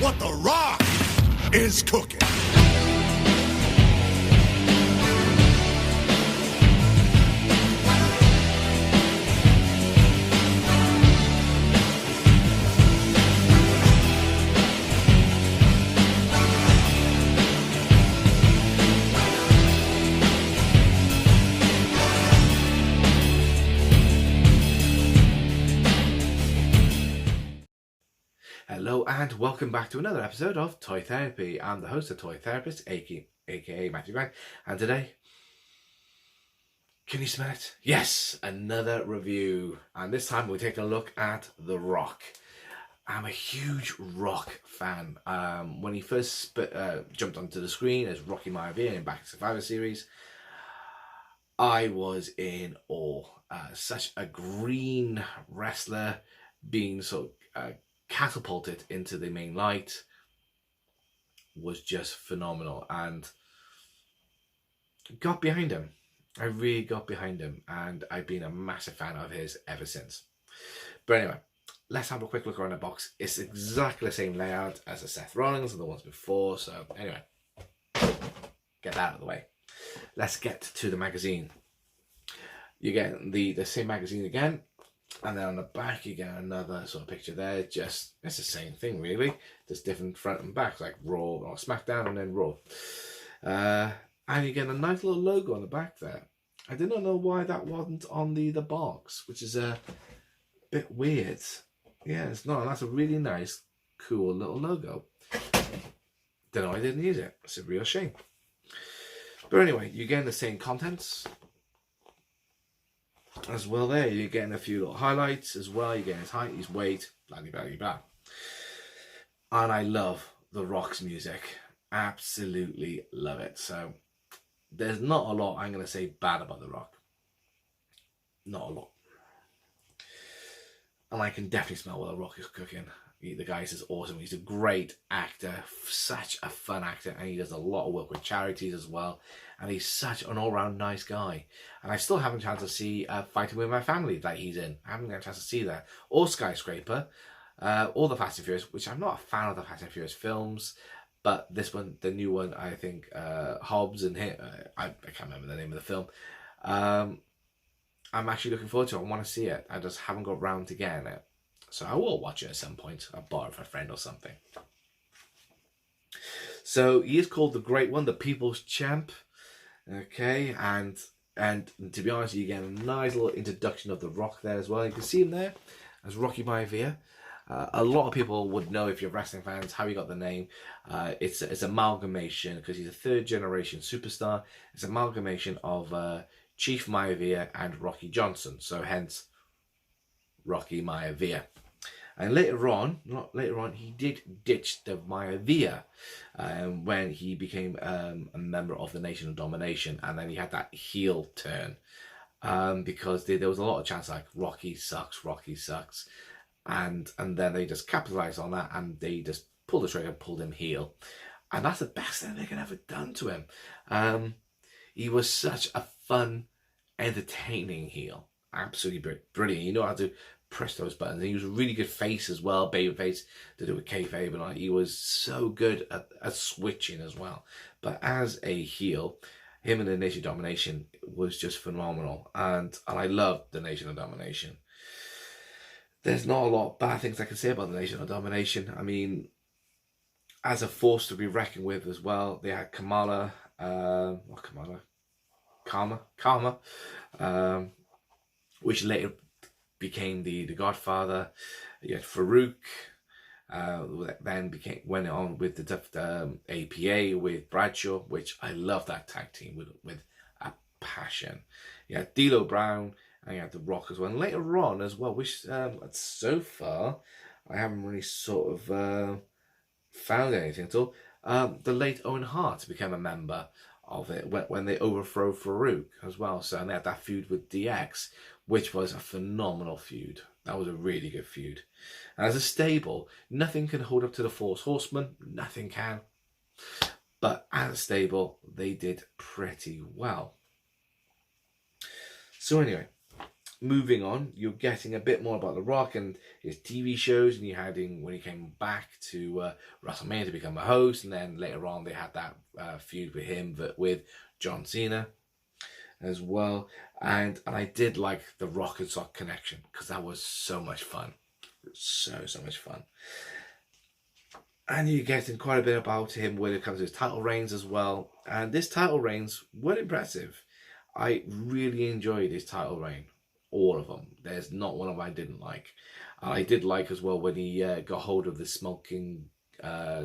what The Rock is cooking. Hello and welcome back to another episode of Toy Therapy. I'm the host of Toy Therapist, aka Matthew Grant, and today, can you smell it? Yes, another review, and this time we're taking a look at The Rock. I'm a huge Rock fan. When he first jumped onto the screen as Rocky Maivia in Back to Survivor series, I was in awe. Such a green wrestler being so catapulted into the main light was just phenomenal, and got behind him. I really got behind him, and I've been a massive fan of his ever since. But anyway, let's have a quick look around the box. It's exactly the same layout as the Seth Rollins and the ones before, so anyway, get that out of the way. Let's get to the magazine. You get the same magazine again, and then on the back you get another sort of picture there. It's the same thing really, just different front and back, like Raw or SmackDown and then Raw. And you get a nice little logo on the back there. I did not know why that wasn't on the box, which is a bit weird. Yeah, it's not. That's a really nice, cool little logo. Don't know why I didn't use it. It's a real shame. But anyway, you're getting the same contents as well there. You're getting a few little highlights as well. You're getting his height, his weight, blah, blah, blah, blah. And I love The Rock's music. Absolutely love it. So there's not a lot I'm going to say bad about The Rock. Not a lot. And I can definitely smell what The Rock is cooking. The guy is awesome. He's a great actor, such a fun actor, and he does a lot of work with charities as well. And he's such an all-round nice guy. And I still haven't had a chance to see Fighting With My Family that he's in. I haven't got a chance to see that. Or Skyscraper, or The Fast and Furious, which I'm not a fan of the Fast and Furious films, but this one, the new one, I think, Hobbs and him, I can't remember the name of the film. I'm actually looking forward to it. I want to see it. I just haven't got round to getting it. So I will watch it at some point. I'll borrow it from a friend or something. So he is called the Great One, the People's Champ. Okay, and to be honest, you get a nice little introduction of The Rock there as well. You can see him there as Rocky Maivia. A lot of people would know, if you're wrestling fans, how he got the name. It's amalgamation, because he's a third generation superstar. It's amalgamation of Chief Maivia and Rocky Johnson. So hence Rocky Maivia. And later on, he did ditch the Maivia when he became a member of the Nation of Domination, and then he had that heel turn because there was a lot of chants like Rocky sucks, and then they just capitalized on that and they just pulled the trigger, pulled him heel, and that's the best thing they could ever done to him. He was such a fun, entertaining heel, absolutely brilliant. You know how to press those buttons. And he was a really good face as well, baby face, to do with kayfabe, and he was so good at switching as well. But as a heel, him and the Nation of Domination was just phenomenal, and I loved the Nation of Domination. There's not a lot of bad things I can say about the Nation of Domination. I mean, as a force to be reckoned with as well, they had Karma, which later became the Godfather. You had Farouk, then went on with the APA with Bradshaw, which I love that tag team with a passion. You had D'Lo Brown, and you had The Rock as well. And later on as well, which so far I haven't really sort of found anything at all. The late Owen Hart became a member of it when they overthrow Farouk as well. So, and they had that feud with DX, which was a phenomenal feud. That was a really good feud. And as a stable, nothing can hold up to the Four Horsemen. Nothing can. But as a stable, they did pretty well. So anyway, moving on, you're getting a bit more about The Rock and his TV shows, and you had him when he came back to WrestleMania to become a host, and then later on they had that feud with him with John Cena as well. And I did like the Rock and Sock connection because that was so much fun. So much fun. And you're getting quite a bit about him when it comes to his title reigns as well. And this title reigns were impressive. I really enjoyed his title reign. All of them. There's not one of them I didn't like. I did like as well when he got hold of the smoking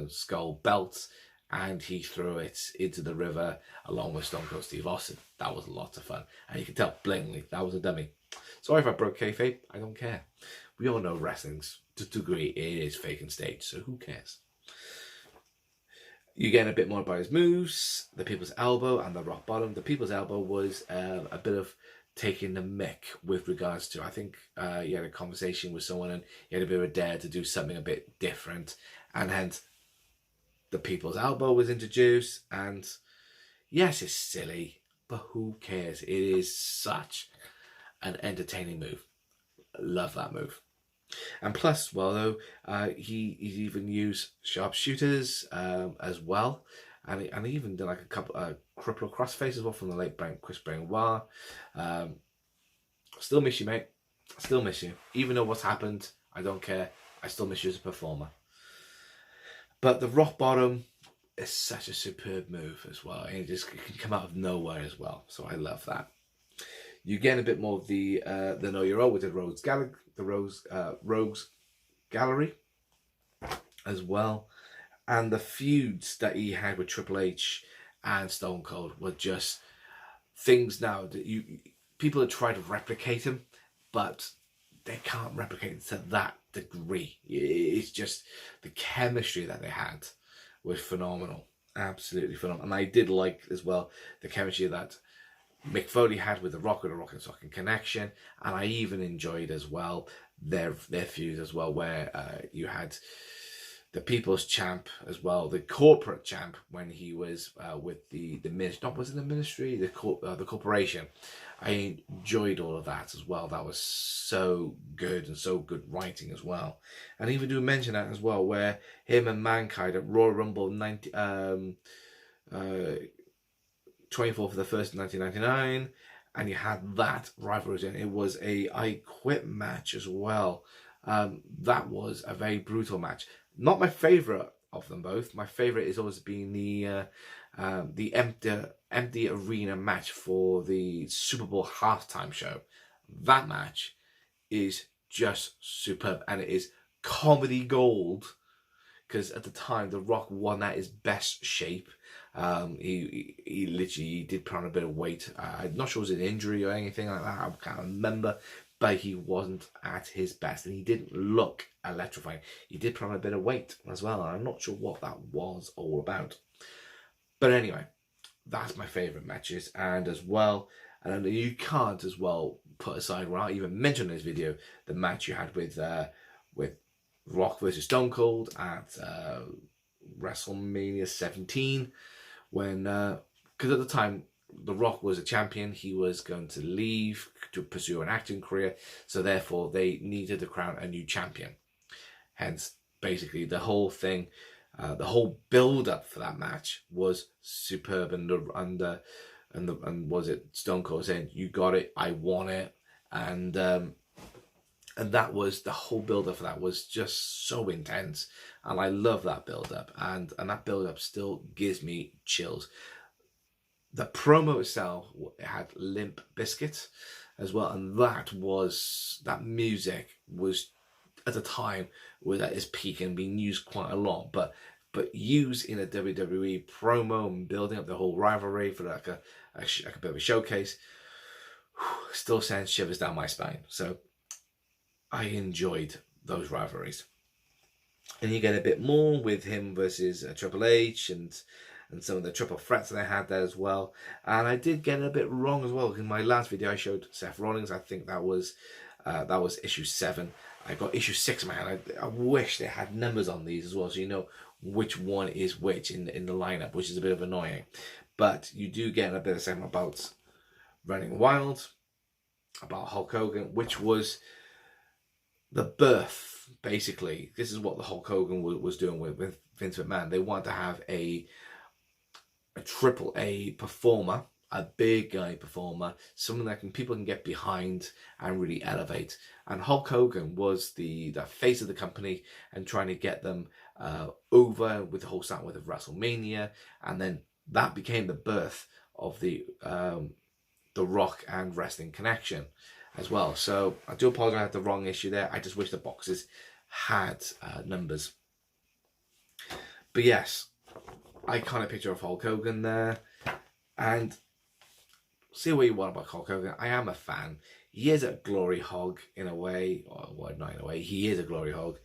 skull belt and he threw it into the river along with Stone Cold Steve Austin. That was a lot of fun. And you can tell blatantly that was a dummy. Sorry if I broke kayfabe. I don't care. We all know wrestling's to a degree it is fake and staged, so who cares? You get a bit more about his moves, the People's Elbow and the Rock Bottom. The People's Elbow was a bit of taking the mick with regards to, I think you had a conversation with someone and you had a bit of a dare to do something a bit different, and hence the People's Elbow was introduced. And yes, it's silly, but who cares? It is such an entertaining move. Love that move. And plus, well, though, he's even used sharpshooters as well. And he even did like a couple crippler crossface as well from the late Chris Benoit. Still miss you, mate. Still miss you. Even though what's happened, I don't care. I still miss you as a performer. But the Rock Bottom is such a superb move as well. And it can come out of nowhere as well. So I love that. You get a bit more of the Know Your Role with the Rogues Gallery as well. And the feuds that he had with Triple H and Stone Cold were just things now that people have tried to replicate him, but they can't replicate it to that degree. It's just the chemistry that they had was phenomenal. Absolutely phenomenal. And I did like as well the chemistry that Mick Foley had with the Rock and Sock connection, and I even enjoyed as well their feud as well, where you had the People's Champ as well, the corporate champ when he was with the ministry. Not was it the ministry, the corporation. I enjoyed all of that as well. That was so good and so good writing as well. And even do mention that as well, where him and Mankind at Royal Rumble 24th of the 1st, 1999, and you had that rivalry. And it was a I Quit match as well. That was a very brutal match. Not my favourite of them both. My favourite has always been the empty arena match for the Super Bowl halftime show. That match is just superb, and it is comedy gold. Because at the time, The Rock won at his best shape. He literally did put on a bit of weight. I'm not sure it was an injury or anything like that. I can't remember. But he wasn't at his best. And he didn't look electrifying. He did put on a bit of weight as well. And I'm not sure what that was all about. But anyway, that's my favourite matches. And as well, and you can't as well put aside, without even mentioning this video, the match you had with Rock versus Stone Cold at WrestleMania 17, when because at the time The Rock was a champion, he was going to leave to pursue an acting career, so therefore they needed to crown a new champion. Hence, basically the whole thing, the whole build up for that match was superb, and was it Stone Cold saying, "You got it, I want it," and that was the whole build-up for that was just so intense, and I love that build-up, and that build-up still gives me chills. The promo itself had Limp Bizkit as well, and that music was at the time was at its peak and being used quite a lot, but used in a WWE promo and building up the whole rivalry for like a bit of a showcase, still sends shivers down my spine. So I enjoyed those rivalries. And you get a bit more with him versus Triple H and some of the triple threats that I had there as well. And I did get a bit wrong as well. In my last video I showed Seth Rollins. I think that was issue 7. I got issue 6, man. I wish they had numbers on these as well, so you know which one is which in the lineup, which is a bit of annoying. But you do get a bit of segment about Running Wild, about Hulk Hogan, which was the birth, basically. This is what the Hulk Hogan was doing with Vince McMahon. They wanted to have a triple A performer, a big guy performer, someone that people can get behind and really elevate. And Hulk Hogan was the face of the company and trying to get them over with the whole start with WrestleMania, and then that became the birth of the Rock and wrestling connection as well. So I do apologize, I had the wrong issue there. I just wish the boxes had numbers. But yes, iconic picture of Hulk Hogan there. And see what you want about Hulk Hogan. I am a fan. He is a glory hog in a way, or well, not in a way, he is a glory hog.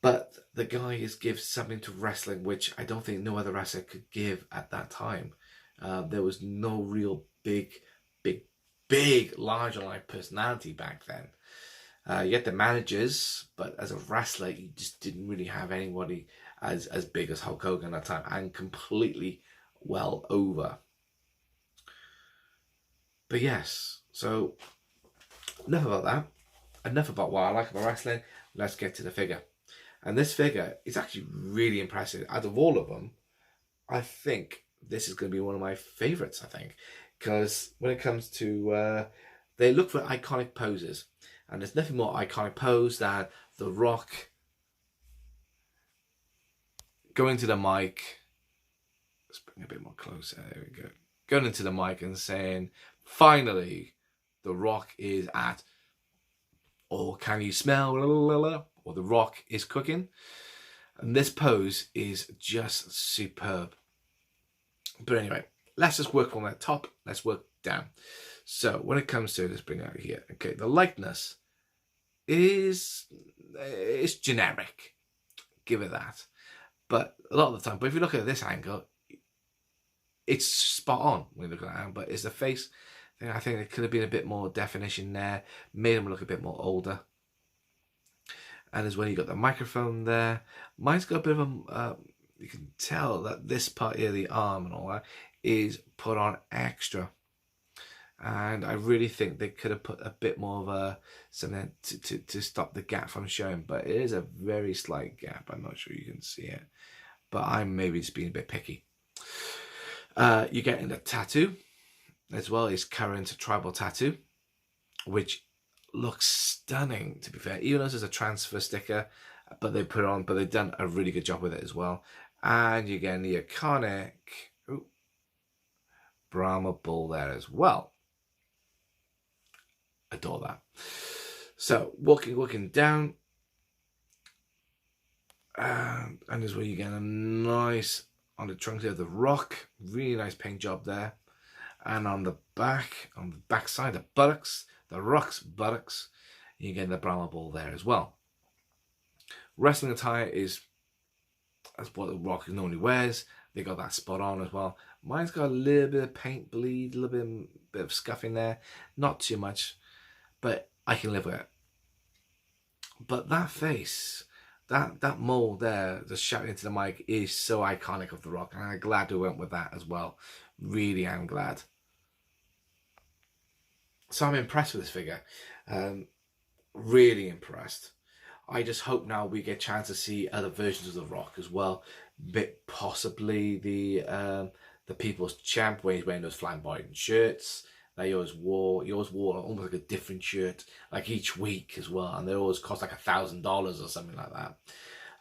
But the guy gives something to wrestling which I don't think no other wrestler could give at that time. There was no real big, larger-than-life personality back then. You had the managers, but as a wrestler, you just didn't really have anybody as big as Hulk Hogan at that time, and completely well over. But yes, so enough about that. Enough about what I like about wrestling. Let's get to the figure. And this figure is actually really impressive. Out of all of them, I think this is going to be one of my favorites, I think. Because when it comes to, they look for iconic poses. And there's nothing more iconic pose than The Rock going to the mic. Let's bring it a bit more closer. There we go. Going into the mic and saying, finally, The Rock is at, or can you smell, or The Rock is cooking. And this pose is just superb. But anyway, let's just work on that top. Let's work down. So when it comes to, let's bring it out here. Okay, the likeness is generic. Give it that. But a lot of the time, but if you look at this angle, it's spot on when you look at that. But it's the face thing. I think there could have been a bit more definition there, made him look a bit more older. And as well, you got the microphone there. Mine's got a bit of a. You can tell that this part here, the arm and all that, is put on extra. And I really think they could have put a bit more of a something to stop the gap from showing. But it is a very slight gap. I'm not sure you can see it. But I'm maybe just being a bit picky. You get in the tattoo as well. His current tribal tattoo, which looks stunning, to be fair. Even though there's a transfer sticker, but they put it on, but they've done a really good job with it as well. And you get the iconic Brahma bull there as well. Adore that. So walking down, and as well you get a nice on the trunk there of the Rock, really nice paint job there, and on the back side, the buttocks, the Rock's buttocks, you get the Brahma bull there as well. Wrestling attire is that's what the Rock normally wears. They got that spot on as well. Mine's got a little bit of paint bleed, a little bit of scuff in there, not too much, but I can live with it. But that face, that mold there, just shouting into the mic, is so iconic of The Rock, and I'm glad we went with that as well. Really am glad. So I'm impressed with this figure. Really impressed. I just hope now we get a chance to see other versions of The Rock as well. Bit possibly the People's Champ, where he's wearing those flamboyant shirts that he always wore. He always wore almost like a different shirt, like each week as well, and they always cost like $1,000 or something like that.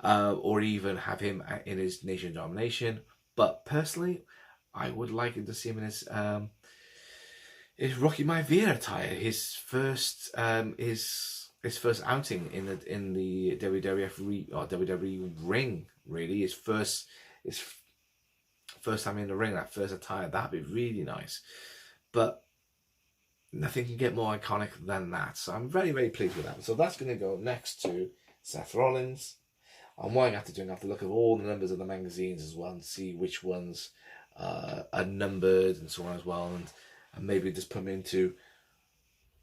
Or even have him in his Nation Domination. But personally, I would like him to see him in his Rocky Maivia attire, his first outing in the WWE ring. Really, his first time in the ring, that first attire, that'd be really nice. But nothing can get more iconic than that. So I'm very, very pleased with that. So that's going to go next to Seth Rollins. And what I have to do, I have to look at all the numbers of the magazines as well and see which ones are numbered and so on as well, and maybe just put them into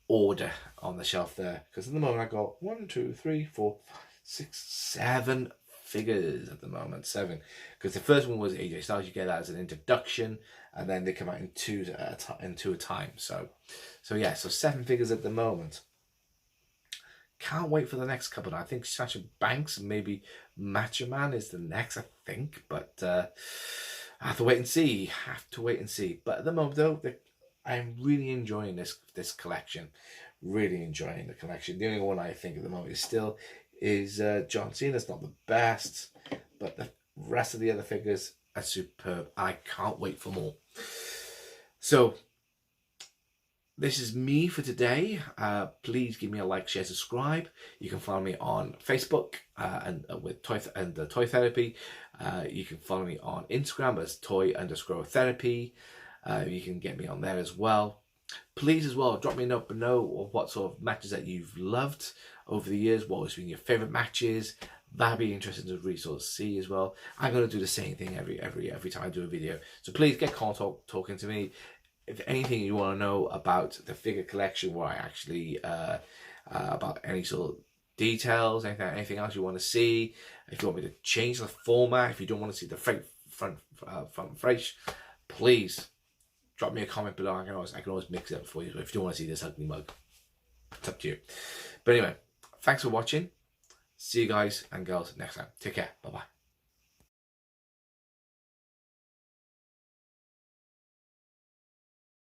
order on the shelf there. Because at the moment I got 1, 2, 3, 4, 5, 6, 7 figures at the moment. 7, because the first one was AJ Styles. You get that as an introduction, and then they come out in two at a time. So yeah, so 7 figures at the moment. Can't wait for the next couple. I think Sasha Banks and maybe Macho Man is the next, I think. But I have to wait and see. But at the moment, though, I'm really enjoying this collection. Really enjoying the collection. The only one I think at the moment is John Cena. It's not the best, but the rest of the other figures are superb. I can't wait for more. So this is me for today. Please give me a like, share, subscribe. You can follow me on Facebook and with Toy Therapy. You can follow me on Instagram as Toy_Therapy. You can get me on there as well. Please as well drop me a note below of what sort of matches that you've loved over the years. What has been your favourite matches? That'd be interesting to really sort of see as well. I'm going to do the same thing every time I do a video. So please get talking to me. If anything you want to know about the figure collection, where I actually about any sort of details, anything else you want to see, if you want me to change the format, if you don't want to see the front face, please drop me a comment below. I can always mix it up for you. If you don't want to see this ugly mug, it's up to you. But anyway, thanks for watching. See you guys and girls next time. Take care. Bye bye.